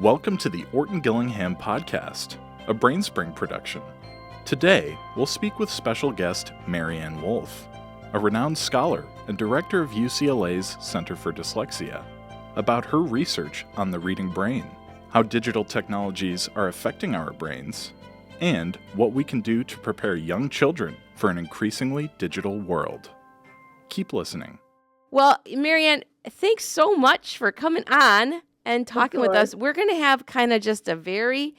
Welcome to the Orton Gillingham Podcast, a Brainspring production. Today, we'll speak with special guest Maryanne Wolf, a renowned scholar and director of UCLA's Center for Dyslexia, about her research on the reading brain, how digital technologies are affecting our brains, and what we can do to prepare young children for an increasingly digital world. Keep listening. Well, Maryanne, thanks so much for coming on and talking with us. We're going to have kind of just a very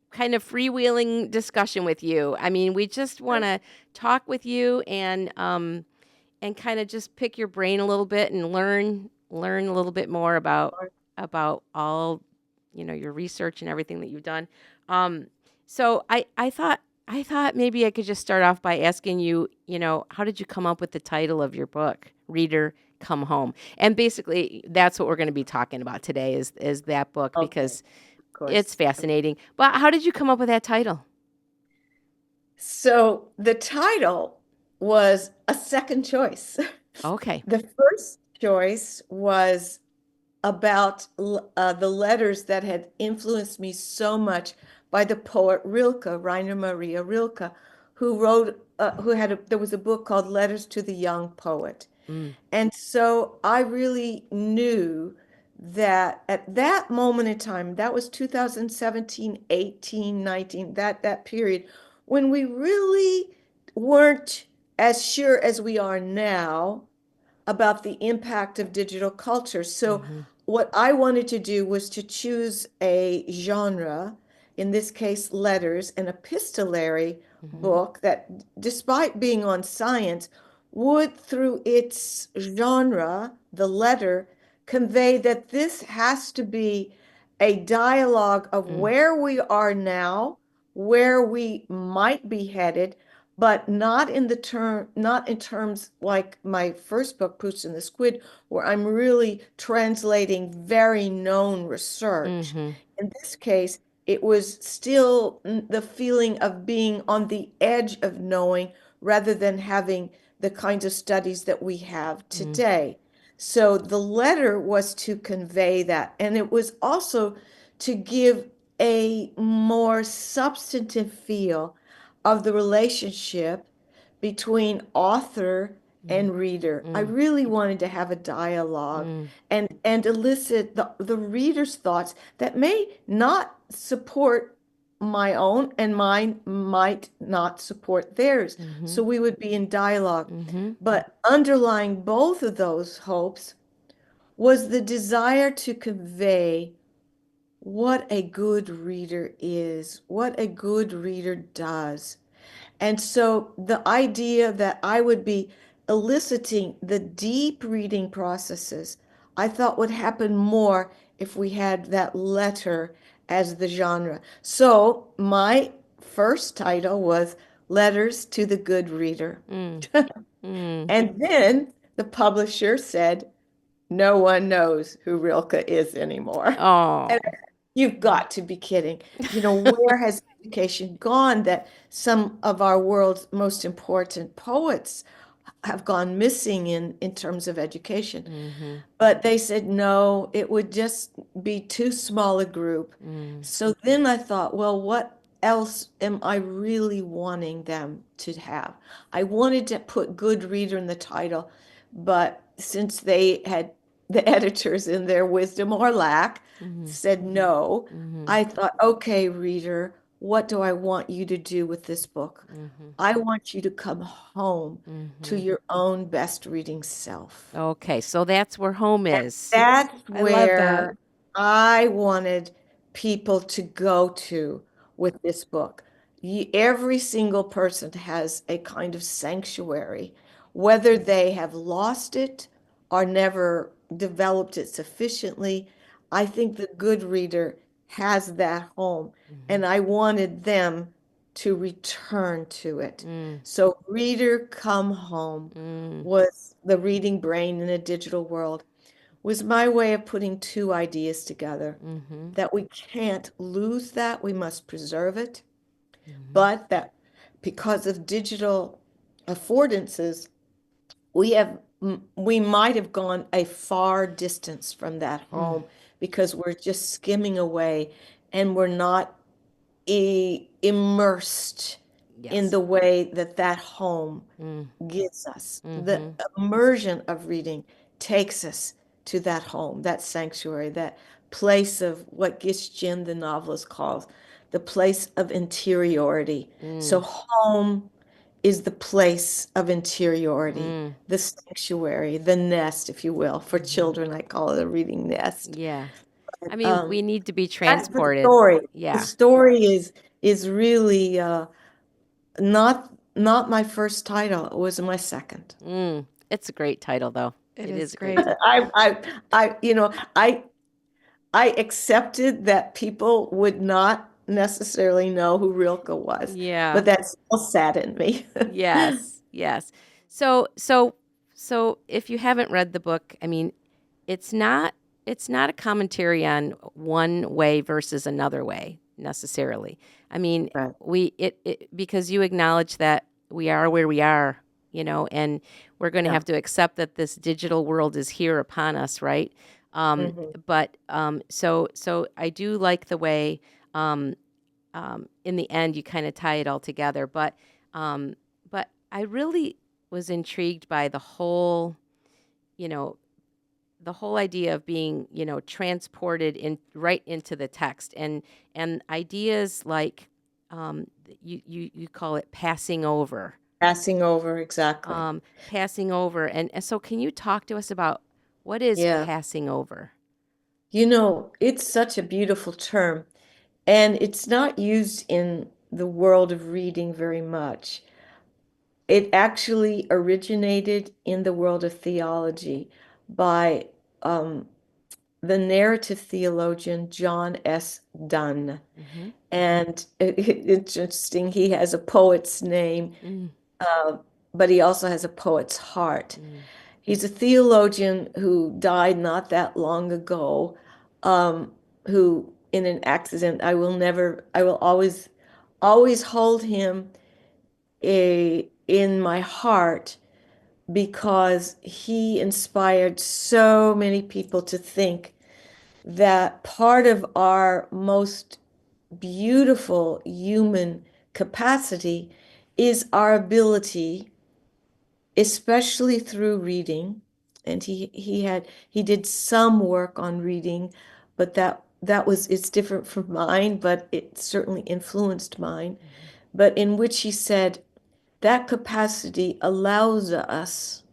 kind of freewheeling discussion with you. I mean, we just want to talk with you and kind of just pick your brain a little bit and learn a little bit more about all, your research and everything that you've done. So I thought maybe I could just start off by asking you, how did you come up with the title of your book, Reader Come Home? And basically that's what we're going to be talking about today is that book, because it's fascinating. But how did you come up with that title? So the title was a second choice. Okay. The first choice was about the letters that had influenced me so much by the poet Rilke, Rainer Maria Rilke, who wrote, there was a book called Letters to the Young Poet. And so I really knew that at that moment in time, that was 2017, 18, 19, that period, when we really weren't as sure as we are now about the impact of digital culture. So what I wanted to do was to choose a genre, in this case, letters, an epistolary book that, despite being on science, would, through its genre, the letter, convey that this has to be a dialogue of where we are now, where we might be headed, but not in terms like my first book, Puss in the Squid, where I'm really translating very known research. In this case, it was still the feeling of being on the edge of knowing rather than having the kinds of studies that we have today. So the letter was to convey that. And it was also to give a more substantive feel of the relationship between author and reader. I really wanted to have a dialogue and elicit the reader's thoughts that may not support my own, and mine might not support theirs. So we would be in dialogue. But underlying both of those hopes was the desire to convey what a good reader is, what a good reader does. And so the idea that I would be eliciting the deep reading processes, I thought would happen more if we had that letter as the genre. So my first title was Letters to the Good Reader. And then the publisher said, no one knows who Rilke is anymore. And you've got to be kidding. Where has education gone that some of our world's most important poets have gone missing in terms of education? But they said, no, it would just be too small a group. So then I thought, well, what else am I really wanting them to have? I wanted to put good reader in the title, but since they had, the editors in their wisdom or lack said no, I thought, okay, reader, what do I want you to do with this book? I want you to come home to your own best reading self. Okay, so that's where home is. That's where I wanted people to go to with this book. Every single person has a kind of sanctuary, whether they have lost it or never developed it sufficiently. I think the good reader has that home, and I wanted them to return to it. So Reader Come Home was the reading brain in a digital world, was my way of putting two ideas together, that we can't lose that, we must preserve it, but that because of digital affordances, we might have gone a far distance from that home because we're just skimming away and we're not immersed in Yes. the way that that home Mm. gives us. The Mm-hmm. immersion of reading takes us to that home, that sanctuary, that place of what Gitchen, the novelist, calls the place of interiority. So Mm. home is the place of interiority, Mm. the sanctuary, the nest, if you will. For Mm-hmm. children, I call it a reading nest. Yeah. I mean, Um, we need to be that's the transported. story. The Yeah. story is really not my first title. It was my second. Mm. It's a great title, though. It It is is a great great. title. I accepted that people would not necessarily know who Rilke was, Yeah. but that still saddened me. Yes. Yes. So if you haven't read the book, I mean, it's not a commentary on one way versus another way necessarily. I mean, Right. it because you acknowledge that we are where we are, and we're going to Yeah. have to accept that this digital world is here upon us, right? Mhm. But so I do like the way in the end you kind of tie it all together. But I really was intrigued by you know, the whole idea of being, transported right into the text and ideas like you call it passing over, Passing over, exactly. passing over, and so can you talk to us about what is Yeah. passing over? It's such a beautiful term, and it's not used in the world of reading very much. It actually originated in the world of theology by um, the narrative theologian John S. Donne. Mm-hmm. And it's interesting, he has a poet's name, Mm, but he also has a poet's heart. mm, He's a theologian who died not that long ago, who in an accident, I will always hold him in my heart because he inspired so many people to think that part of our most beautiful human capacity is our ability, especially through reading. And he did some work on reading, but it's different from mine, but it certainly influenced mine. But in which he said that capacity allows us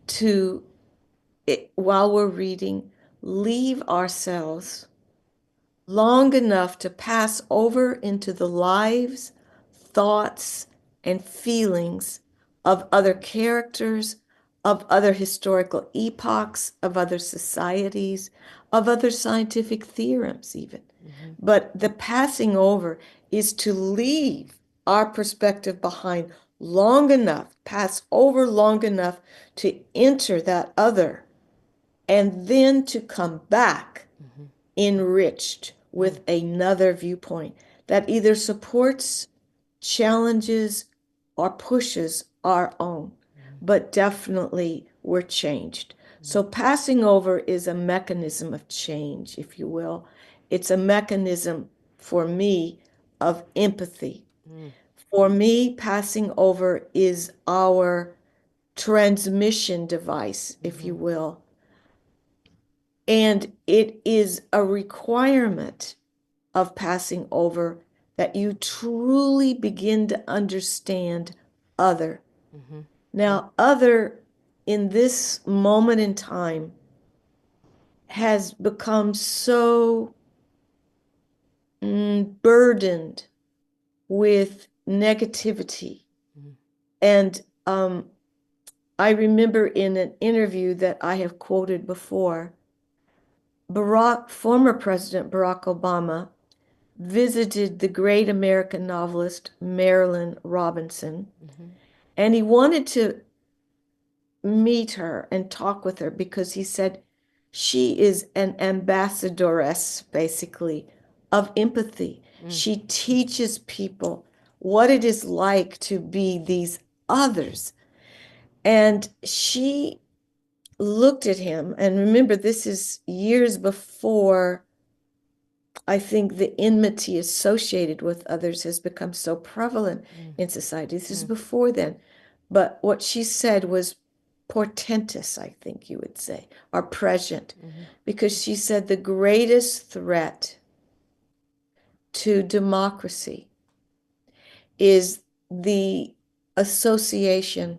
to, while we're reading, leave ourselves long enough to pass over into the lives, thoughts, and feelings of other characters, of other historical epochs, of other societies, of other scientific theorems, even. mm-hmm. But the passing over is to leave our perspective behind long enough, pass over long enough to enter that other, and then to come back Mm-hmm. enriched Mm, with another viewpoint that either supports, challenges, or pushes our own, but definitely we're changed. mm, So passing over is a mechanism of change, if you will. It's a mechanism for me of empathy. mm, For me, passing over is our transmission device, if mm-hmm. you will. And it is a requirement of passing over that you truly begin to understand other. Mm-hmm. Now, other in this moment in time has become so burdened with negativity. Mm-hmm. And I remember in an interview that I have quoted before, former President Barack Obama visited the great American novelist Marilynne Robinson, Mm-hmm. and he wanted to meet her and talk with her because he said she is an ambassadoress, basically, of empathy. Mm, She teaches people what it is like to be these others. And she looked at him, and remember, this is years before I think the enmity associated with others has become so prevalent in society. This is before then. But what she said was portentous, I think you would say, or prescient, because she said the greatest threat to democracy is the association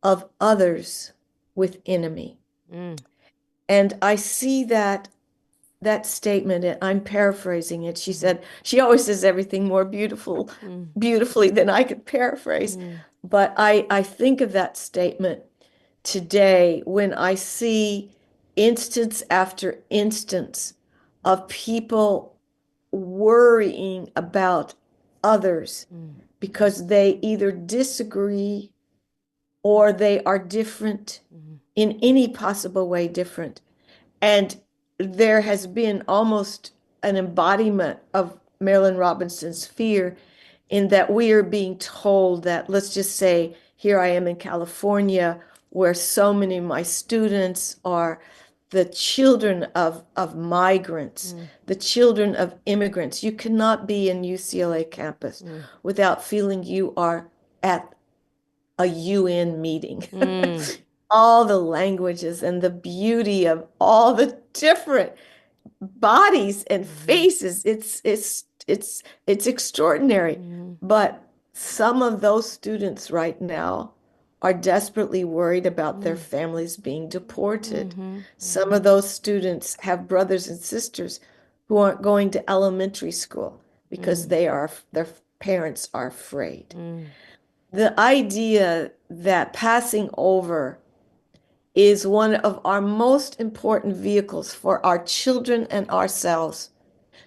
of others with enemy. And I see that statement, and I'm paraphrasing it. She said, she always says everything more beautifully than I could paraphrase. But I think of that statement today when I see instance after instance of people worrying about others because they either disagree or they are different in any possible way different. And there has been almost an embodiment of Marilyn Robinson's fear in that we are being told that, let's just say, here I am in California, where so many of my students are the children of migrants, the children of immigrants. You cannot be in UCLA campus without feeling you are at a UN meeting. All the languages and the beauty of all the different bodies and faces. It's extraordinary. But some of those students right now are desperately worried about their families being deported. Some of those students have brothers and sisters who aren't going to elementary school because their parents are afraid. The idea that passing over is one of our most important vehicles for our children and ourselves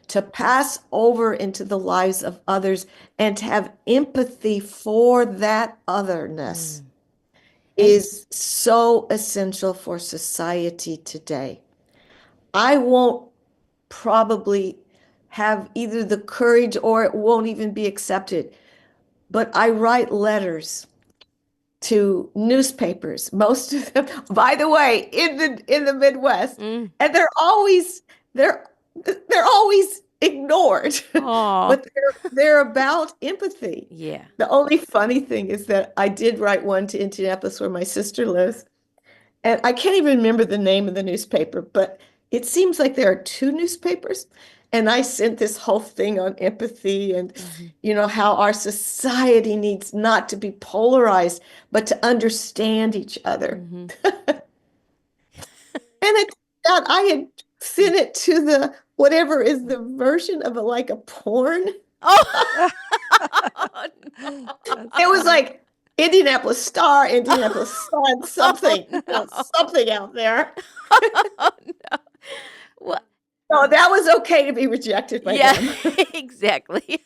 to pass over into the lives of others and to have empathy for that otherness is so essential for society today. I won't probably have either the courage or it won't even be accepted, but I write letters to newspapers, most of them, by the way, in the Midwest, and they're they're always ignored, but they're about empathy. Yeah. The only funny thing is that I did write one to Indianapolis where my sister lives, and I can't even remember the name of the newspaper, but it seems like there are two newspapers. And I sent this whole thing on empathy and, how our society needs not to be polarized, but to understand each other. And it out I had sent it to the whatever is the version of like a porn. Oh, That's It was funny. like Indianapolis Star, Indianapolis Sun, something, no. something out there. Oh, no. Well, So that was okay to be rejected by yeah, them. exactly.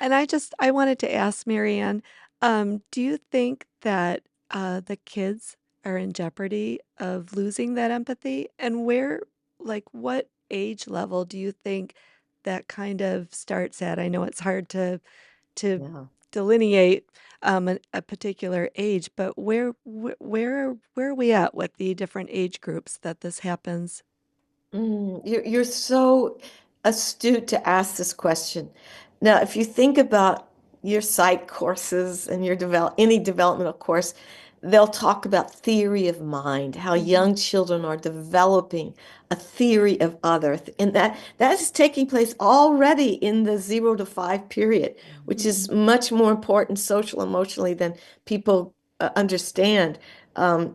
And I wanted to ask Maryanne, do you think that the kids are in jeopardy of losing that empathy? And what age level do you think that kind of starts at? I know it's hard to Yeah. delineate a particular age, but where are we at with the different age groups that this happens? You're so astute to ask this question. Now, if you think about your psych courses and your any developmental course, they'll talk about theory of mind, how young children are developing a theory of other, and that is taking place already in the 0 to 5 period, which is much more important social emotionally than people understand.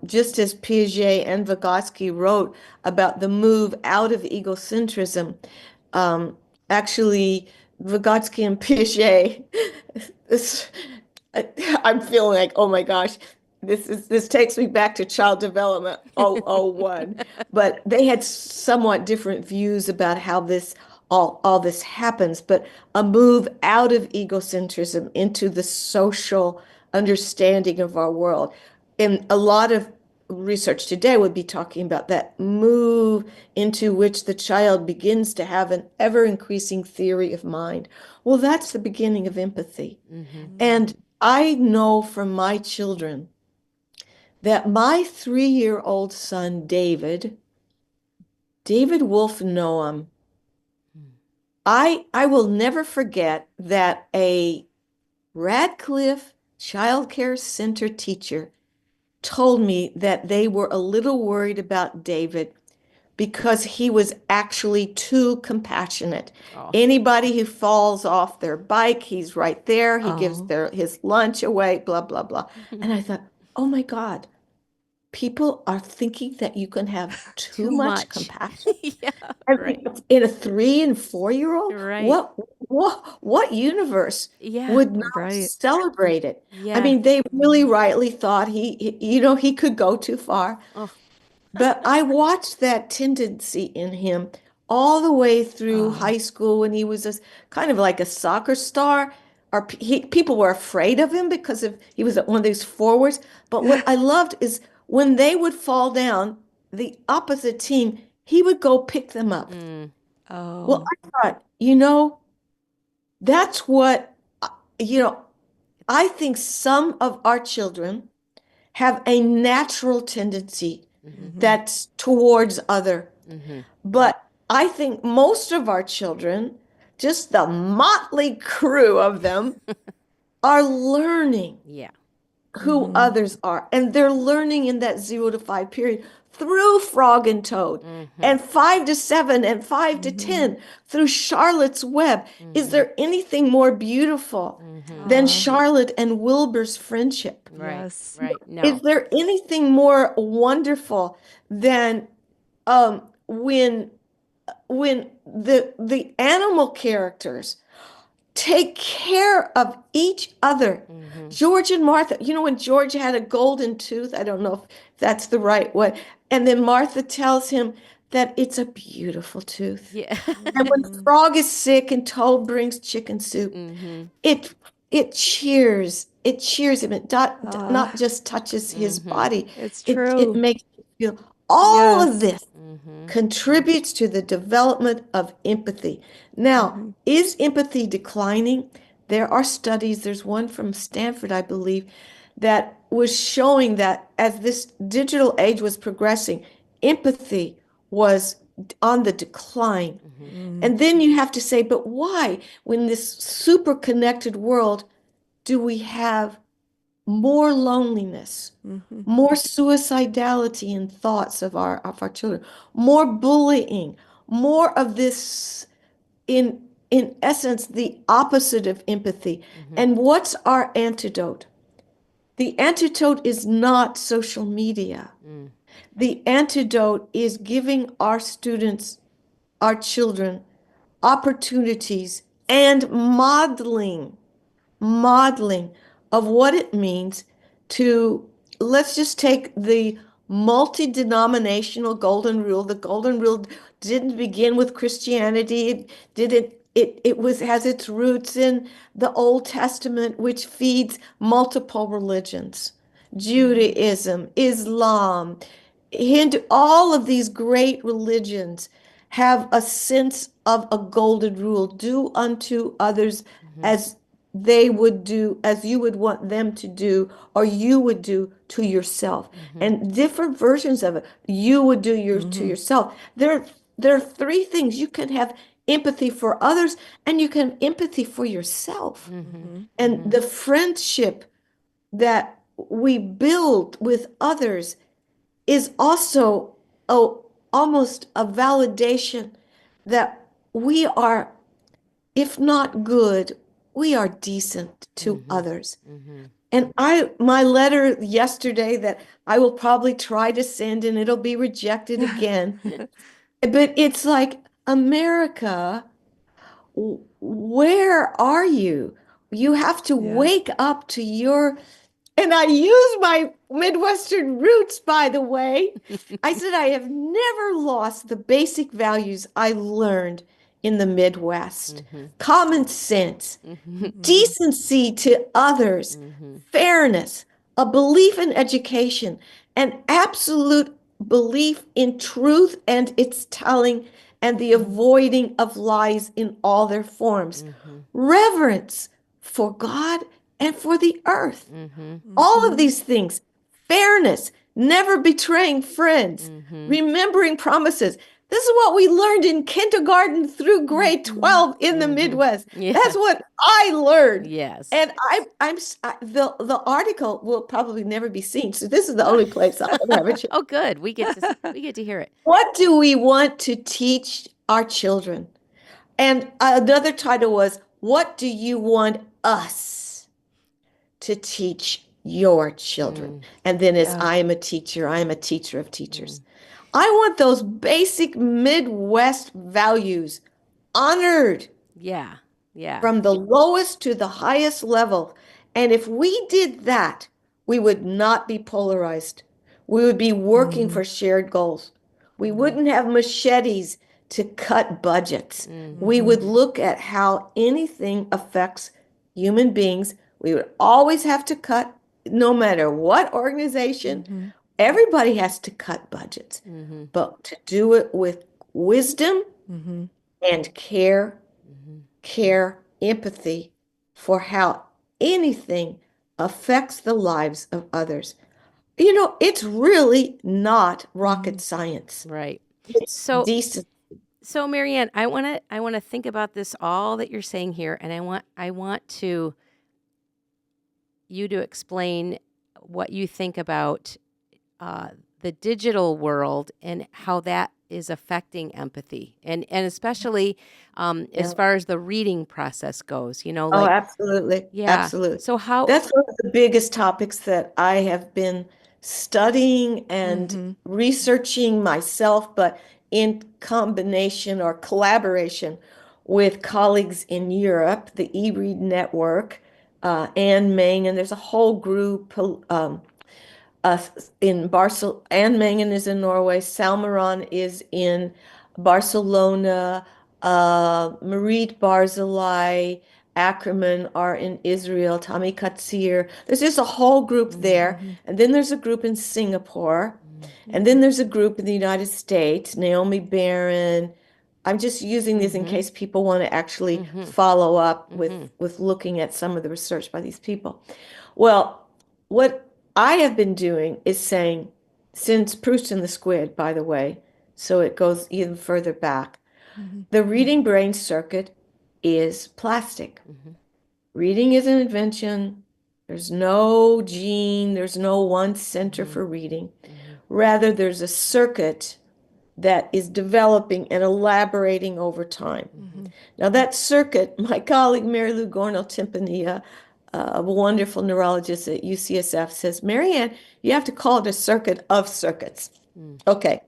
Just as Piaget and Vygotsky wrote about the move out of egocentrism, um, actually, Vygotsky and Piaget, this, I'm feeling like, oh my gosh, this takes me back to child development 001. But they had somewhat different views about how this all this happens, but a move out of egocentrism into the social understanding of our world. And a lot of research today would be talking about that move into which the child begins to have an ever increasing theory of mind. Well, that's the beginning of empathy. And I know from my children that my 3-year-old son, David Wolf Noam, I will never forget that a Radcliffe Child Care Center teacher told me that they were a little worried about David because he was actually too compassionate. Oh. Anybody who falls off their bike, he's right there. He gives Oh. his lunch away, blah, blah, blah. And I thought, oh my God, people are thinking that you can have too much compassion. Yeah, I right. mean, in a 3 and 4-year-old, Right. what universe Yeah. would not Right. celebrate it? I Yeah. mean, they really rightly thought he could go too far. Oh. But I watched that tendency in him all the way through Oh. high school when he was kind of like a soccer star, or people were afraid of him because he was one of these forwards. But what I loved is when they would fall down, the opposite team, he would go pick them up. Well, Oh. I thought, that's what, I think some of our children have a natural tendency that's towards other. But I think most of our children, just the motley crew of them, are learning Yeah. who others are. And they're learning in that 0 to 5 period through Frog and Toad, and 5 to 7 and 5 to 10 through Charlotte's Web. Is there anything more beautiful than Charlotte and Wilbur's friendship? Right. Yes. Right. No. Is there anything more wonderful than when the animal characters take care of each other? George and Martha, when George had a golden tooth, I don't know if that's the right way, and then Martha tells him that it's a beautiful tooth. Yeah. And when Frog is sick and Toad brings chicken soup, it cheers him. It not just touches his body. It's It true. makes you feel all of Yes. this contributes to the development of empathy. Now, is empathy declining? There are studies, there's one from Stanford, I believe, that was showing that as this digital age was progressing, empathy was on the decline. And then you have to say, but why, when this super connected world, do we have more loneliness, more suicidality in thoughts of our children, more bullying, more of this, in essence, the opposite of empathy? And what's our antidote? The antidote is not social media. The antidote is giving our students, our children, opportunities and modeling of what it means to, let's just take the multi-denominational golden rule. The golden rule didn't begin with Christianity. It has its roots in the Old Testament, which feeds multiple religions. Judaism, Islam, Hindu, all of these great religions have a sense of a golden rule: do unto others as they would do, as you would want them to do, or you would do to yourself. And different versions of it. You would do to yourself. There are 3 things. You can have empathy for others, and you can have empathy for yourself. And the friendship that we build with others is also almost a validation that we are, if not good, we are decent to others. And my letter yesterday that I will probably try to send, and it'll be rejected again, but it's like, America, where are you? You have to wake up to your, and I use my Midwestern roots, by the way. I said, I have never lost the basic values I learned in the Midwest: common sense, decency to others, fairness, a belief in education, an absolute belief in truth and its telling, and the avoiding of lies in all their forms, reverence for God and for the earth. All of these things, fairness, never betraying friends, remembering promises. This is what we learned in kindergarten through grade 12 in the Midwest. Yeah. That's what I learned. Yes. And the article will probably never be seen. So this is the only place I would have it. Oh, good. We get to hear it. What do we want to teach our children? And another title was, what do you want us to teach your children? And then as I am a teacher of teachers. I want those basic Midwest values honored. Yeah. Yeah. From the lowest to the highest level. And if we did that, we would not be polarized. We would be working for shared goals. We wouldn't have machetes to cut budgets. We would look at how anything affects human beings. We would always have to cut, no matter what organization. Everybody has to cut budgets. But to do it with wisdom and care, empathy for how anything affects the lives of others. You know, it's really not rocket science. Right. It's So decent. So Maryanne, I want to think about this all that you're saying here, and I want to you to explain what you think about the digital world and how that is affecting empathy, and especially as far as the reading process goes. You know, Oh, like absolutely. yeah. Absolutely. So how That's one of the biggest topics that I have been studying and researching myself, but in combination or collaboration with colleagues in Europe, the eRead Network, Anne Mang, and there's a whole group in Barcelona. Anne Mangen is in Norway. Salmaran is in Barcelona. Marit Barzilai, Ackerman are in Israel. Tommy Katsir. There's just a whole group there. And then there's a group in Singapore. And then there's a group in the United States. Naomi Barron. I'm just using this in case people want to actually follow up with looking at some of the research by these people. Well, what I have been doing is saying, since Proust and the Squid, by the way, so it goes even further back, the reading brain circuit is plastic. Reading is an invention. There's no gene, there's no one center for reading. Rather, there's a circuit that is developing and elaborating over time. Now, that circuit, my colleague Mary Lou Gornall-Timpania, a wonderful neurologist at UCSF, says, Maryanne, you have to call it a circuit of circuits. Okay,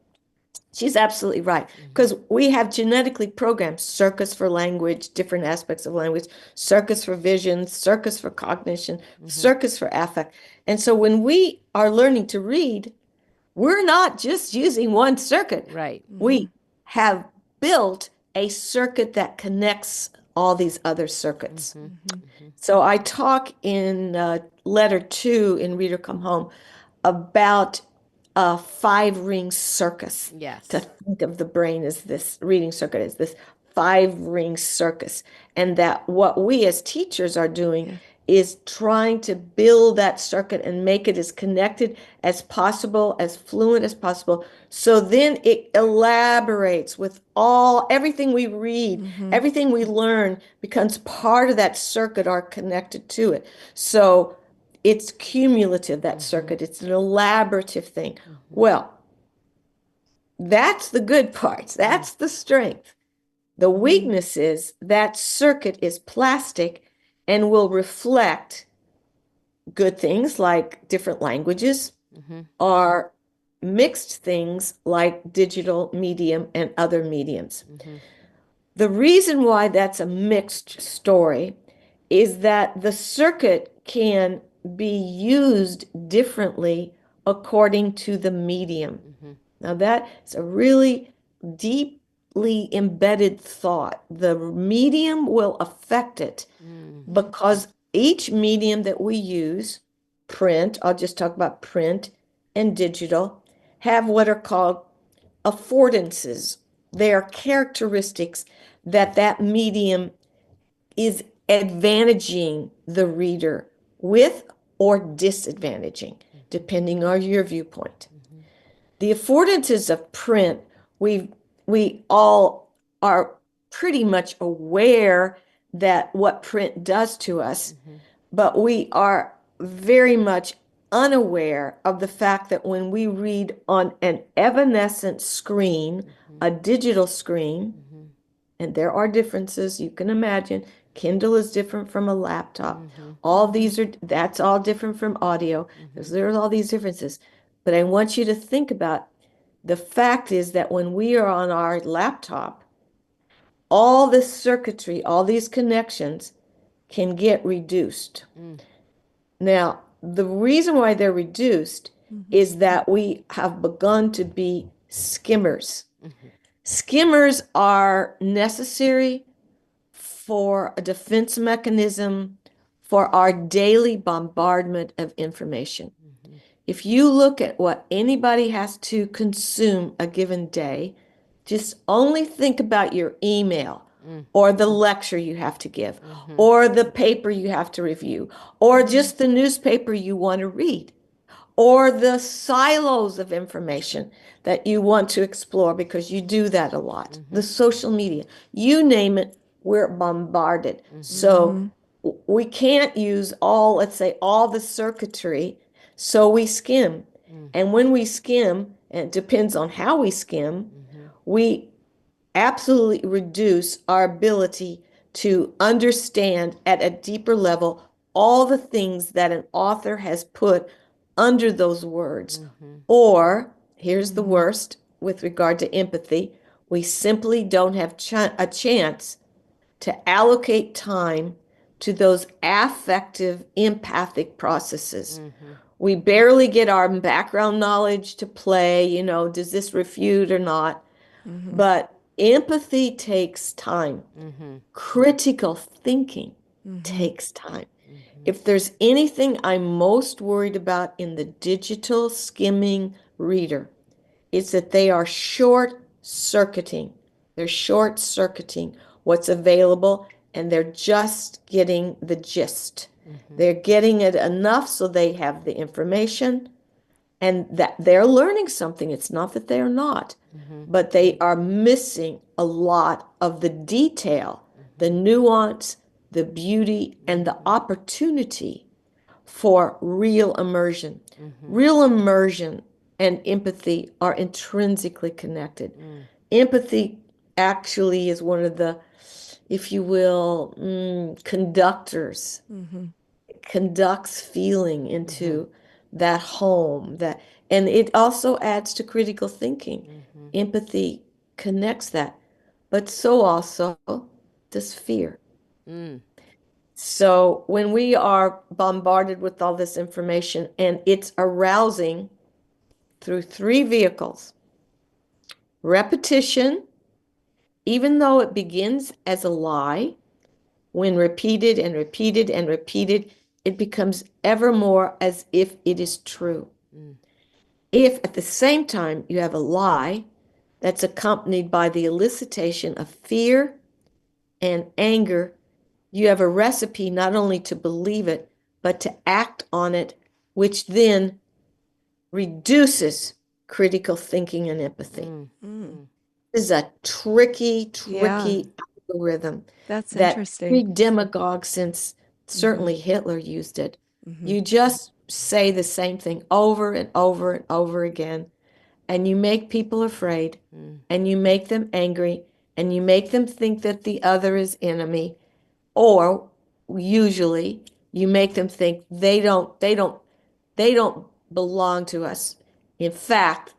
she's absolutely right, because we have genetically programmed circuits for language, different aspects of language, circuits for vision, circuits for cognition, circuits for affect. And so when we are learning to read, we're not just using one circuit. Right. We have built a circuit that connects all these other circuits. So I talk in letter 2 in Reader Come Home about a 5-ring circus. Yes. To think of the brain as this reading circuit, as this 5-ring circus. And that what we as teachers are doing is trying to build that circuit and make it as connected as possible, as fluent as possible. So then it elaborates with everything we read, everything we learn becomes part of that circuit or connected to it. So it's cumulative, that circuit. It's an elaborative thing. Well, that's the good parts. That's the strength. The weakness is that circuit is plastic and will reflect good things like different languages or mixed things like digital medium and other mediums. The reason why that's a mixed story is that the circuit can be used differently according to the medium. Now that is a really deeply embedded thought. The medium will affect it because each medium that we use, print, I'll just talk about print and digital, have what are called affordances. They are characteristics that medium is advantaging the reader with or disadvantaging, depending on your viewpoint. The affordances of print, we all are pretty much aware that what print does to us, but we are very much unaware of the fact that when we read on an evanescent screen, a digital screen, and there are differences, you can imagine. Kindle is different from a laptop. All these that's all different from audio. There's all these differences. But I want you to think about the fact is that when we are on our laptop, all this circuitry, all these connections can get reduced. Now, the reason why they're reduced is that we have begun to be skimmers. Skimmers are necessary for a defense mechanism for our daily bombardment of information. If you look at what anybody has to consume a given day, just only think about your email or the lecture you have to give or the paper you have to review or just the newspaper you want to read or the silos of information that you want to explore because you do that a lot. The social media, you name it, we're bombarded. So we can't use all, let's say, all the circuitry. So we skim. And when we skim, and it depends on how we skim, we absolutely reduce our ability to understand at a deeper level all the things that an author has put under those words. Or, here's the worst with regard to empathy, we simply don't have a chance to allocate time to those affective, empathic processes. We barely get our background knowledge to play, does this refute or not? But empathy takes time. Critical thinking takes time. If there's anything I'm most worried about in the digital skimming reader, it's that they are short-circuiting. They're short-circuiting what's available, and they're just getting the gist. They're getting it enough so they have the information and that they're learning something. It's not that they're not, but they are missing a lot of the detail, the nuance, the beauty, and the opportunity for real immersion. Real immersion and empathy are intrinsically connected. Empathy actually is one of the, if you will, conductors. It conducts feeling into that home, and it also adds to critical thinking. Empathy connects that, but so also does fear. So when we are bombarded with all this information and it's arousing through three vehicles: repetition, even though it begins as a lie, when repeated and repeated and repeated, it becomes ever more as if it is true. If at the same time you have a lie that's accompanied by the elicitation of fear and anger, you have a recipe not only to believe it, but to act on it, which then reduces critical thinking and empathy. This is a tricky algorithm That's that interesting. every demagogue since certainly Hitler used it. You just say the same thing over and over and over again, and you make people afraid, and you make them angry, and you make them think that the other is enemy, or usually you make them think they don't belong to us. In fact,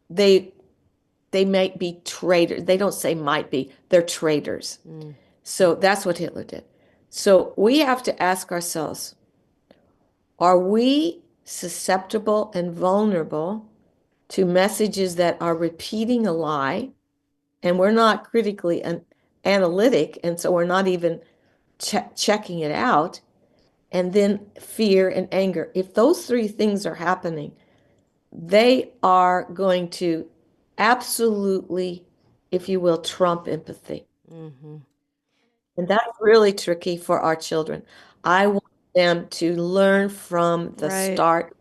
they might be traitors. They don't say might be, they're traitors. So that's what Hitler did. So we have to ask ourselves, are we susceptible and vulnerable to messages that are repeating a lie? And we're not critically analytic, and so we're not even checking it out. And then fear and anger. If those three things are happening, they are going to absolutely, if you will, trump empathy. And that's really tricky for our children. I want them to learn from the Right. start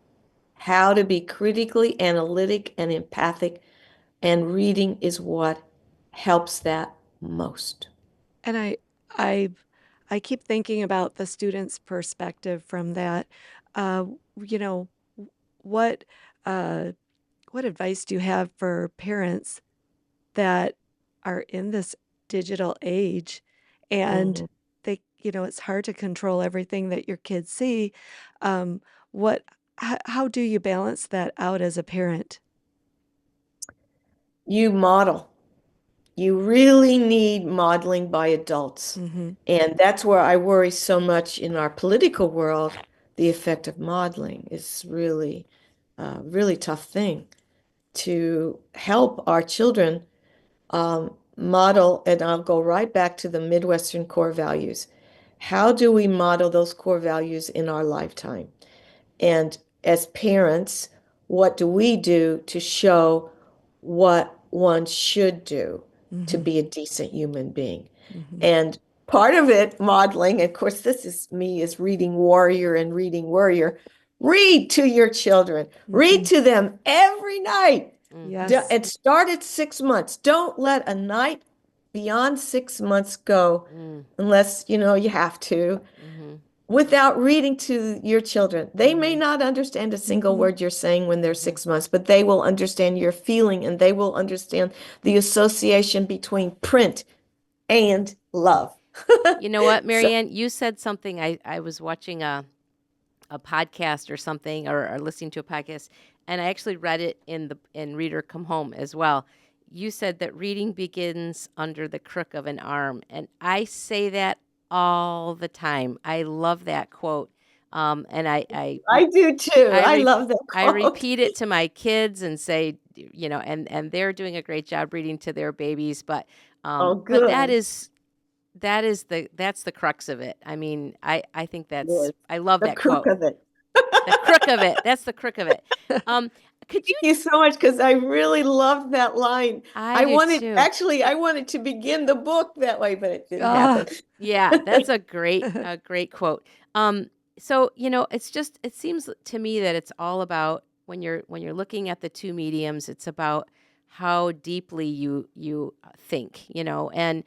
how to be critically analytic and empathic, and reading is what helps that most. And I I keep thinking about the student's perspective from that. Uh, you know, what uh, what advice do you have for parents that are in this digital age and Mhm. it's hard to control everything that your kids see. Um, what, how do you balance that out as a parent? You model. You really need modeling by adults. Mm-hmm. And that's where I worry so much in our political world. The effect of modeling is really a really tough thing to help our children model. And I'll go right back to the Midwestern core values. How do we model those core values in our lifetime? And as parents, what do we do to show what one should do to Mm-hmm. be a decent human being? Mm-hmm. And part of it, modeling, of course, this is me as reading warrior and reading worrier. Read to your children. Read Mm-hmm. to them every night. Yes. And start at 6 months. Don't let a night beyond 6 months go unless you have to without reading to your children. They may not understand a single Mm-hmm. word you're saying when they're 6 months, but they will understand your feeling and they will understand the association between print and love. You know what, So, Maryanne? You said something. I was watching a podcast or something, or listening to a podcast, and I actually read it in Reader Come Home as well. You said that reading begins under the crook of an arm, and I say that all the time. I love that quote, and I do too. I I re- love that I quote. repeat it to my kids and say, and they're doing a great job reading to their babies, Oh, but that good. is that's the crux of it. I mean, I think Yes. I love The that crook quote. of it. The crook of it. That's the crook of it. Um, could you? Thank you so much because I really loved that line. I do too. I wanted to begin the book that way, but it didn't Ah, happen. Yeah, that's a great quote. So it seems to me that it's all about when you're looking at the two mediums, it's about how deeply you think, and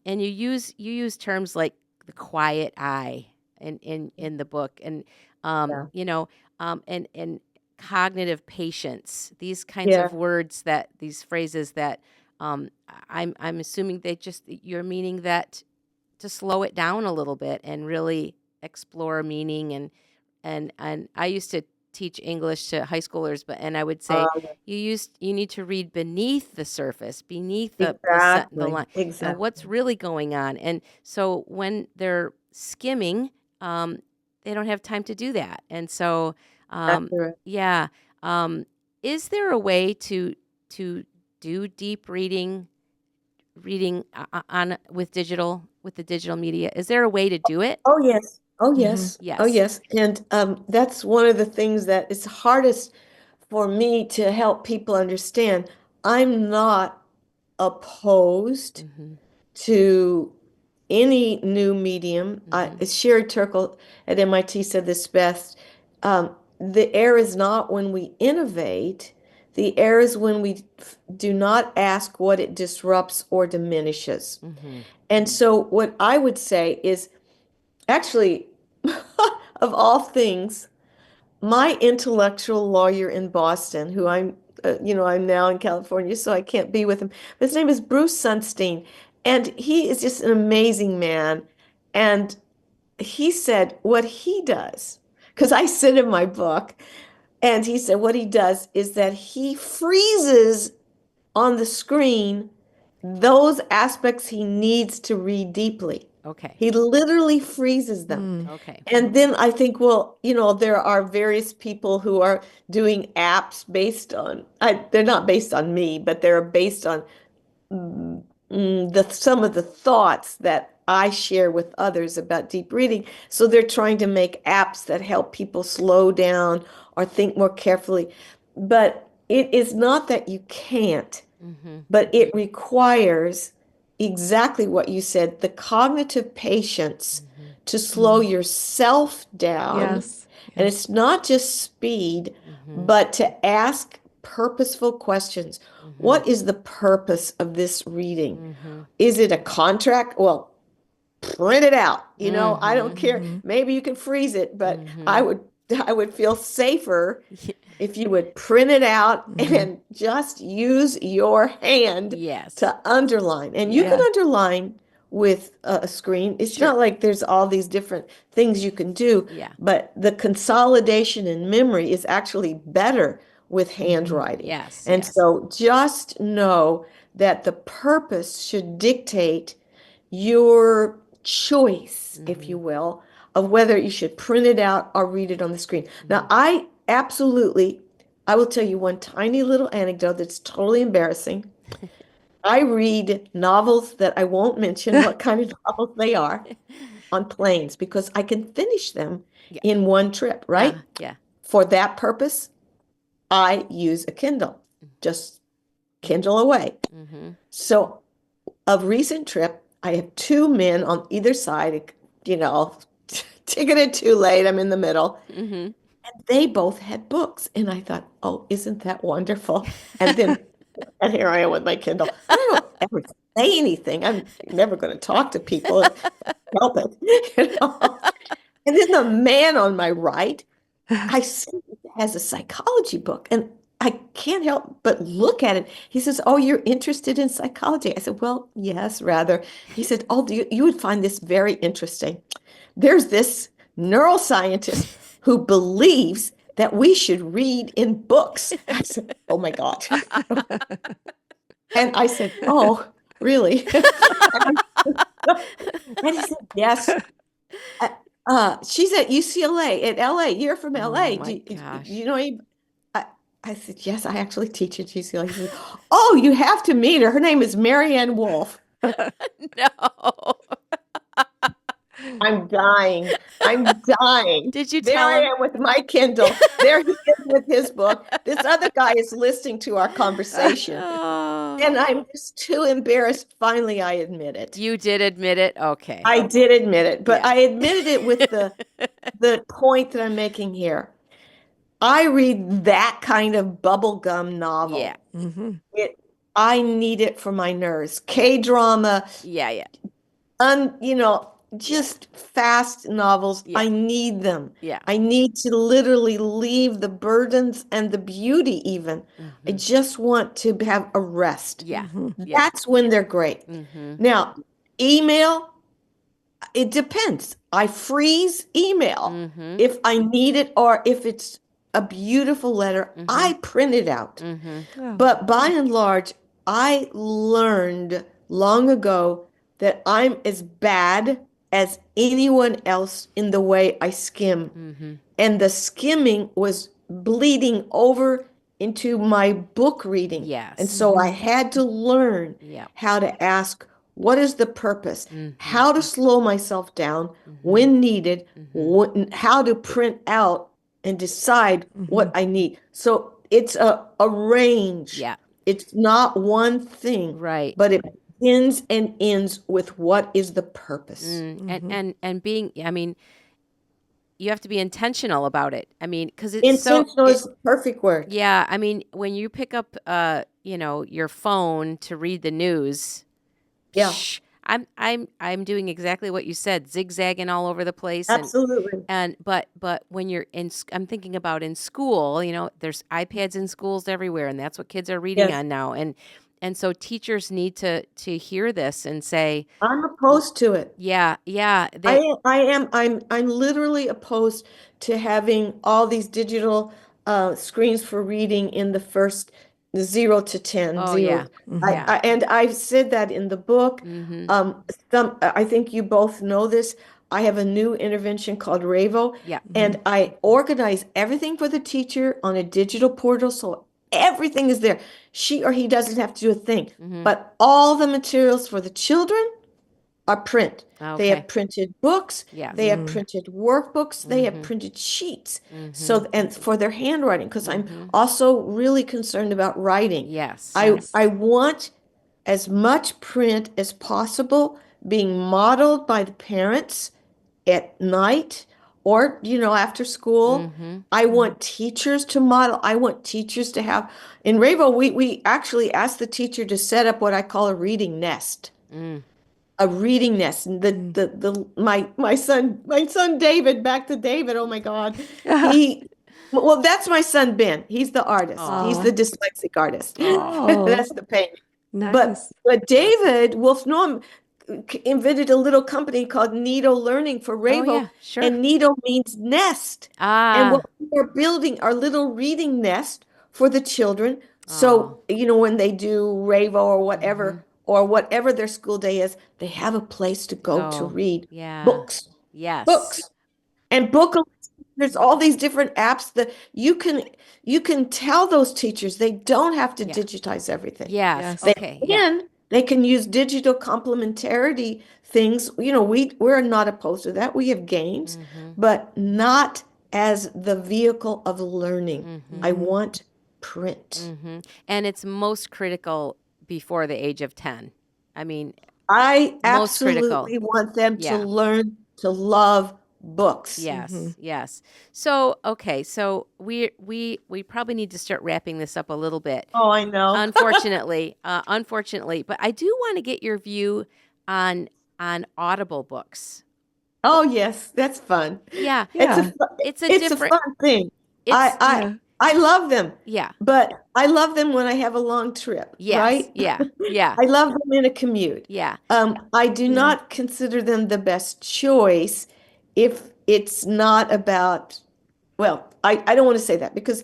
you use terms like the quiet eye in the book, and Yeah. and cognitive patience. These kinds Yeah. of these phrases that I'm assuming you're meaning that to slow it down a little bit and really explore meaning, and I used to teach English to high schoolers, and I would say Uh, you need to read beneath the surface, beneath the exactly. line, and what's Exactly. really going on. And so when they're skimming, they don't have time to do that. And so Accurate. yeah, um, is there a way to do deep reading on with the digital media? Is there a way to do it? Oh, yes. Oh, mm-hmm. yes. Oh, Yes. yes. And that's one of the things that is hardest for me to help people understand. I'm not opposed Mhm. to any new medium. Mhm. Sherry Turkle at MIT said this best. The error is not when we innovate, the error is when we do not ask what it disrupts or diminishes. Mhm. And so, what I would say is actually, of all things, my intellectual lawyer in Boston, who I'm now in California, so I can't be with him. His name is Bruce Sunstein, and he is just an amazing man. And he said what he does, because I sent him my book, and he said what he does is that he freezes on the screen those aspects he needs to read deeply. Okay. He literally freezes them. Mm. Okay. And then I think, well, there are various people who are doing apps based on, they're not based on me, but they're based on some of the thoughts that I share with others about deep reading. So they're trying to make apps that help people slow down or think more carefully. But it is not that you can't, Mhm. but it requires exactly what you said, the cognitive patience Mhm. to slow Mm. yourself down Yes. And Yeah. it's not just speed, Mm-hmm. but to ask purposeful questions. Mm-hmm. What is the purpose of this reading? Mm-hmm. Is it a contract? Well, print it out. I don't Mm-hmm. care. Mm-hmm. Maybe you can freeze it, but Mm-hmm. I would feel safer if you would print it out Mm-hmm. and just use your hand Yes. to underline. And you can Yeah. underline with a screen. It's Sure. not like there's all these different things you can do, Yeah. but the consolidation in memory is actually better with handwriting. Yes. And Yes. so just know that the purpose should dictate your choice, if you will, of whether you should print it out or read it on the screen. Now, I will tell you one tiny little anecdote that's totally embarrassing. I read novels that I won't mention what kind of novels they are on planes because I can finish them Yeah. in one trip, right? Yeah. For that purpose, I use a Kindle, just Kindle away. Mm-hmm. So, a recent trip, I have two men on either side, ticketed too late. I'm in the middle. Mm-hmm. And they both had books. And I thought, oh, isn't that wonderful? And here I am with my Kindle. I don't ever say anything. I'm never going to talk to people. Help it. And then the man on my right, I see has a psychology book. And I can't help but look at it. He says, oh, you're interested in psychology. I said, well, yes, rather. He said, oh, you would find this very interesting. There's this neuroscientist who believes that we should read in books. I said, oh my God. And I said, oh, really? And he said, yes. She's at UCLA at LA. You're from LA. Oh my gosh. You know any? I said, yes, I actually teach at UCLA. He said, oh, you have to meet her. Her name is Maryanne Wolf. No. I'm dying. I'm dying. Did you There tell I him? am with my Kindle. There he is with his book. This other guy is listening to our conversation. Oh. And I'm just too embarrassed. Finally, I admit it. You did admit it? Okay. I did admit it, but Yeah. I admitted it with the point that I'm making here. I read that kind of bubblegum novel. Yeah. Mm-hmm. I need it for my nerves. K-drama, Yeah. just fast novels. Yeah. I need them. Yeah. I need to literally leave the burdens and the beauty even. I just want to have a rest. Yeah. Mm-hmm. Yeah. That's when they're great. Mm-hmm. Now, email, it depends. I freeze email Mm-hmm. if I need it or if it's a beautiful letter, I print it out. Mm-hmm. Oh. But by and large, I learned long ago that I'm as bad as anyone else in the way I skim. Mm-hmm. And the skimming was bleeding over into my book reading. Yes. And so I had to learn Yeah. how to ask, what is the purpose? Mm-hmm. How to slow myself down when needed, how to print out and decide what I need. So it's a range. Yeah. It's not one thing, Right. but it begins and ends with what is the purpose. And being, I mean, you have to be intentional about it. I mean, because it's Intentional is the perfect word. Yeah, I mean, when you pick up, your phone to read the news, Yeah. I'm doing exactly what you said, zigzagging all over the place. Absolutely. But when you're I'm thinking about in school, there's iPads in schools everywhere, and that's what kids are reading Yes. on now. And so teachers need to hear this and say, I'm opposed to it. yeah, I'm literally opposed to having all these digital screens for reading in the first 0 to 10. Oh, 0. yeah. Yeah. And I've said that in the book. I think you both know this. I have a new intervention called Ravo, Yeah. and I organize everything for the teacher on a digital portal, so everything is there. She or he doesn't have to do a thing, but all the materials for the children are print. They Okay. have printed books. Yes. They have printed workbooks. They have printed sheets. So, and for their handwriting, because I'm also really concerned about writing. Yes. I want as much print as possible being modeled by the parents at night or, after school. Mm-hmm. I want teachers to model. I want teachers to have, in Ravo, we actually asked the teacher to set up what I call a reading nest. Mm. A reading nest. And my son David, back to David, oh my God. Well, that's my son Ben. He's the artist. He's the Oh, dyslexic artist. oh, That's the painting. But nice. David Wolf Norm invented a little company called Nido Learning for Oh, Ravo, yeah, sure. and Nido means nest. And what Ah, we are building our little reading nest for the children. oh, So, when they do Ravo mm-hmm. or whatever their school day is, they have a place to go to Go. read Yeah. books, Yes. books. And there's all these different apps that you can tell those teachers they don't have to Yeah. digitize everything. Yes. Yes. Okay. Yeah. They can use digital complementarity things. We're not opposed to that. We have games, Mm-hmm. but not as the vehicle of learning. Mm-hmm. I Mhm. want print. Mm-hmm. And it's most critical before the age of 10. I mean, I most critical. absolutely want them to Yeah. learn to love books. Yes. Mhm. Yes. So, okay. So we probably need to start wrapping this up a little bit. Oh, I know. Unfortunately, but I do want to get your view on Audible books. Oh, yes, that's fun. Yeah. It's a Yeah. fu- It's a it's a different fun thing. it's I Yeah. I love them, yeah. but I love them when I have a long trip, Yes. right? Yeah. Yeah. I love them in a commute. Yeah. I do Yeah. not consider them the best choice if it's not about, well, I don't want to say that because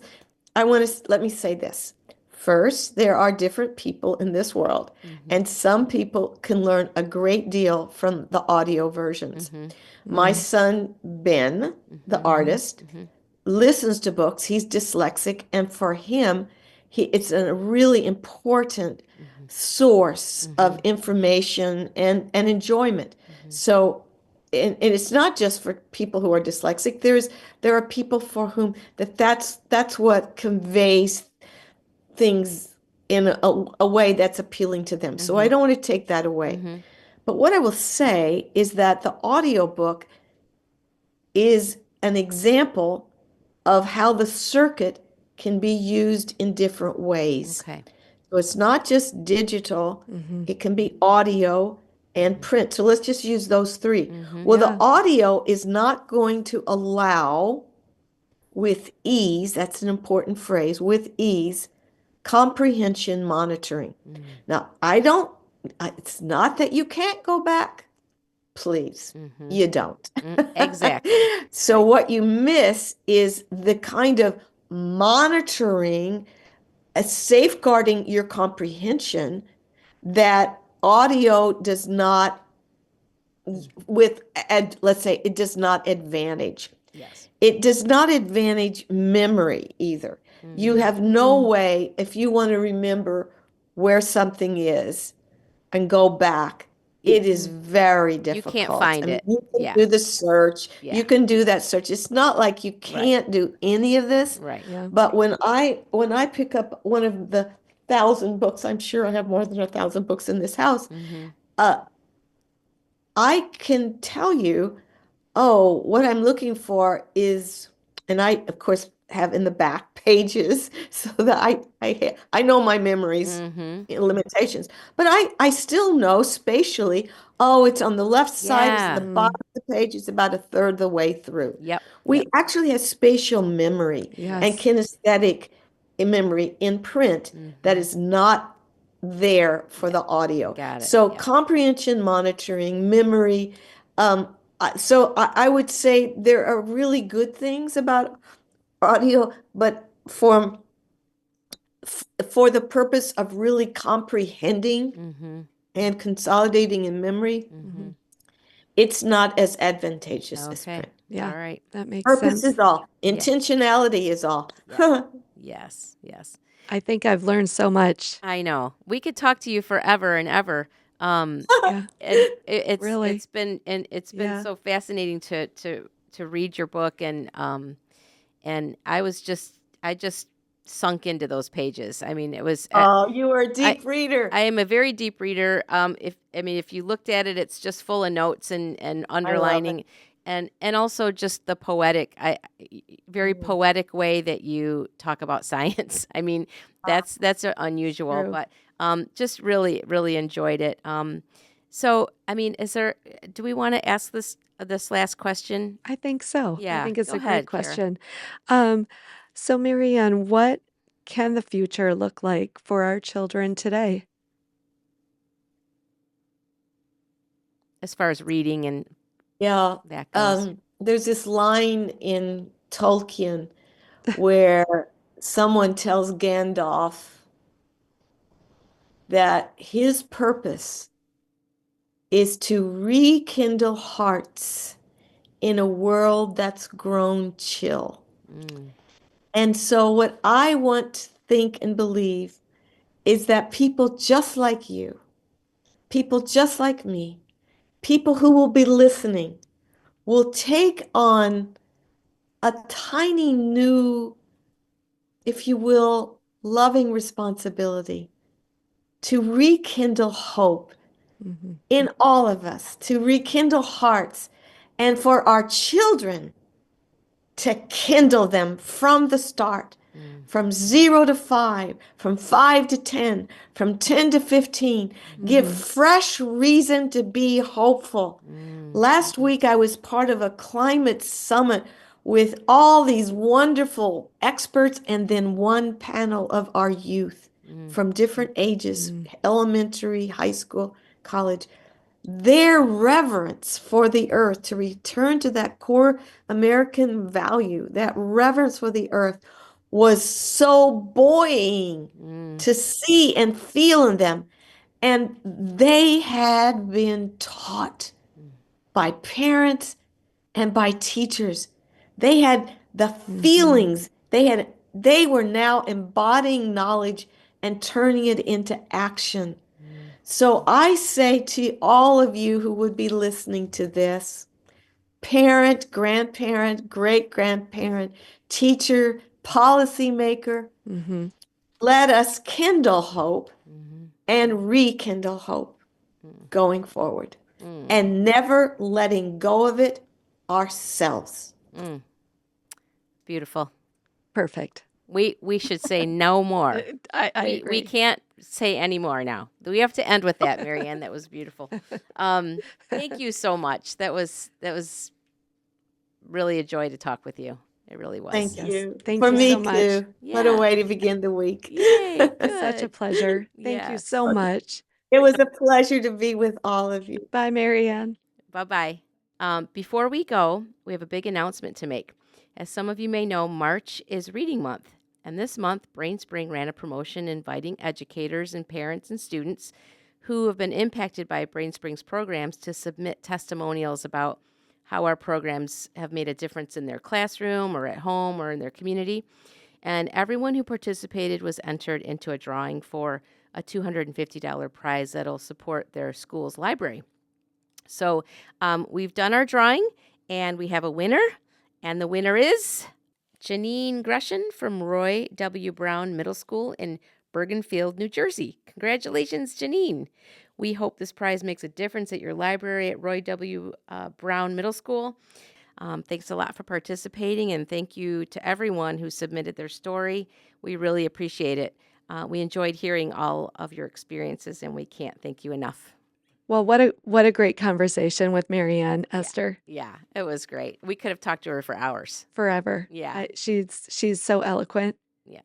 let me say this. First, there are different people in this world, Mm-hmm. and some people can learn a great deal from the audio versions. Mm-hmm. My Mhm. son, Ben, the Mm-hmm. artist, Mm-hmm. listens to books. He's dyslexic, and for him, it's a really important Mm-hmm. source of Mhm. information and enjoyment. Mm-hmm. So, and it's not just for people who are dyslexic. There are people for whom that's what conveys things in a way that's appealing to them. So I Mm-hmm. don't want to take that away. Mm-hmm. But what I will say is that the audiobook is an example of how the circuit can be used in different ways. Okay. So it's not just digital, Mhm. it can be audio and print. So let's just use those three. Mm-hmm. Well, the Yeah. audio is not going to allow with ease, that's an important phrase, with ease, comprehension monitoring. Mm-hmm. Now, it's not that you can't go back, please. Mm-hmm. You don't. Exactly. So what you miss is the kind of monitoring, safeguarding your comprehension that audio does not, let's say it does not advantage. Yes. It does not advantage memory either. You Mm-hmm. have no way, if you want to remember where something is and go back, it is very You difficult. can't find it. You can Yeah. do the search. Yeah. You can do that search. It's not like you can't do any of this. Right. Yeah. But when I pick up one of the 1,000 books, I'm sure I have more than 1,000 books in this house. Mm-hmm. I can tell you, oh, what I'm looking for is, and I, of course, have in the back pages so that I know my memory's Mm-hmm. limitations, but I still know spatially, oh, it's on the left side, it's Yeah. the bottom of the page, it's about a third of the way through. Yep. We actually have spatial memory and Yes. kinesthetic memory in print that is not there for the audio. Got it. So Yeah. comprehension monitoring, memory. So I would say there are really good things about audio, but for the purpose of really comprehending Mm-hmm. and consolidating in memory, Mm-hmm. it's not as advantageous as Okay. print. Yeah. All right. That makes Purpose sense. is all. Yeah. Intentionality is all. Yeah. Yes. Yes. I think I've learned so much. I know. We could talk to you forever and ever. Yeah. It's Really. been Yeah. so fascinating to read your book, and I just sunk into those pages. I mean, it was Oh, you are a deep reader. I am a very deep reader. If you looked at it, it's just full of notes and I love it. underlining. And also just the very poetic way that you talk about science. I mean, that's unusual, True. but just really, really enjoyed it. So, I mean, do we want to ask this last question? I think so. I Yeah, think it's go a great ahead, Kara. question. Um, so Maryanne, what can the future look like for our children today? As far as reading and Yeah. that goes. There's this line in Tolkien where someone tells Gandalf that his purpose is to rekindle hearts in a world that's grown chill. Mm. And so, what I want to think and believe is that people just like you, people just like me, people who will be listening, will take on a tiny new, if you will, loving responsibility to rekindle hope Mm-hmm. in all of us, to rekindle hearts, and for our children to kindle them from the start, from 0 to 5, from 5 to 10, from 10 to 15. Give Mm-hmm. fresh reason to be hopeful. Last week, I was part of a climate summit with all these wonderful experts and then one panel of our youth from different ages, elementary, high school, college. Their reverence for the earth, to return to that core American value, that reverence for the earth was so buoying to see and feel in them. And they had been taught by parents and by teachers. They had the feelings. They were now embodying knowledge and turning it into action. So I say to all of you who would be listening to this, parent, grandparent, great grandparent, teacher, policymaker, Mm-hmm. let us kindle hope and rekindle hope going forward and never letting go of it ourselves. Beautiful. Perfect. We should say no more. I We agree. can't say any more now. We have to end with that, Maryanne. That was beautiful. Thank you so much. That was really a joy to talk with you. It really was. Thank Yes. you. Thank For you me so much. too. What a Yeah. way to begin the week. Yay, Such a good. pleasure. Thank you Yes. so much. It was a pleasure to be with all of you. Bye, Maryanne. Bye-bye. Before we go, we have a big announcement to make. As some of you may know, March is Reading Month. And this month, BrainSpring ran a promotion inviting educators and parents and students who have been impacted by BrainSpring's programs to submit testimonials about how our programs have made a difference in their classroom or at home or in their community. And everyone who participated was entered into a drawing for a $250 prize that'll support their school's library. So we've done our drawing, and we have a winner, and the winner is Janine Gresham from Roy W. Brown Middle School in Bergenfield, New Jersey. Congratulations, Janine. We hope this prize makes a difference at your library at Roy W. Brown Middle School. Thanks a lot for participating, and thank you to everyone who submitted their story. We really appreciate it. We enjoyed hearing all of your experiences, and we can't thank you enough. Well, what a great conversation with Maryanne, Esther. Yeah, it was great. We could have talked to her for hours. Forever. Yeah. She's so eloquent. Yeah.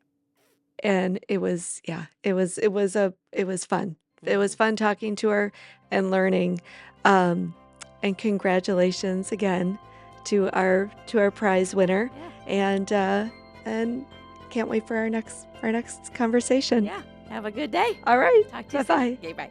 And it was fun. It was fun talking to her and learning. And congratulations again to our prize winner. Yeah. And can't wait for our next conversation. Yeah. Have a good day. All right. Talk to you Bye-bye. soon. Okay, bye.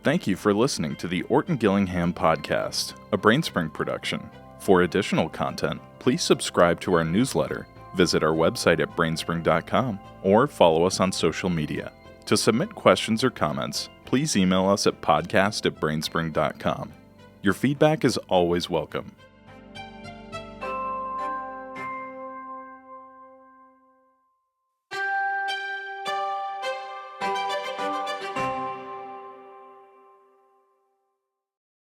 Thank you for listening to the Orton Gillingham Podcast, a BrainSpring production. For additional content, please subscribe to our newsletter, visit our website at brainspring.com, or follow us on social media. To submit questions or comments, please email us at podcast@brainspring.com. Your feedback is always welcome.